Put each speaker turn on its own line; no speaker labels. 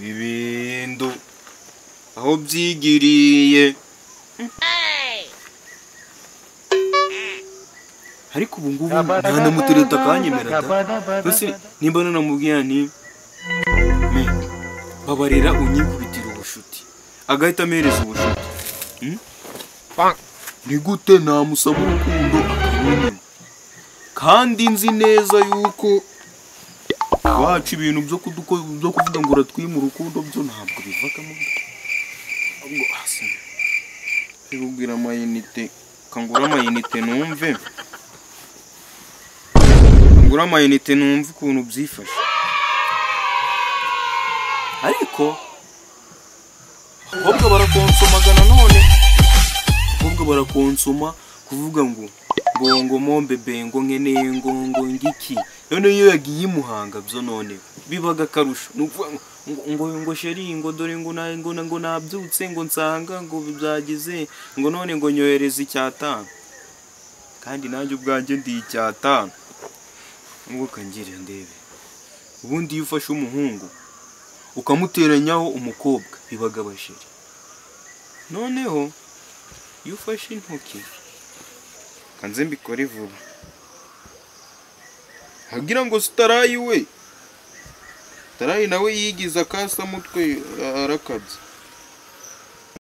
ibintu aho byigiriye ariko ubu ngubu nta namutereta akanyemera rwose nimba nanamubwira nti babarira unyikubitira ubushuti agahita amereza ubushuti ni gute namusaba urukundo akanyemera kandi nzi neza yuko wacu ibintu byo kuvuga ngo uratwima urukundo byo ntabwo bivagamo ahubwo hasi bibubwira amayinite kangura amayinite numve kangura amayinite numve ukuntu byifashe ariko abakobwa barakonsomagana none abakobwa barakonsoma kuvuga ngo mombebe ngo nkeneye ngo ngiki none iyo yagiye imuhanga byo none bibaga karusho ngo sheri ngo dore ngo nabyutse ngo nsanga ngo byagize ngo none ngo nyohereza icyatanu kandi nanjye ubwanjye ndi icyatanu ngo kangire ndebe ubundi iyo ufashe umuhungu ukamuteranyaho umukobwa bibaga basheri noneho iyo ufashe intoki kanze mbikore vuba hagira ngo sitarayi we tarayi nawe yigiza akasa mutwe arakabye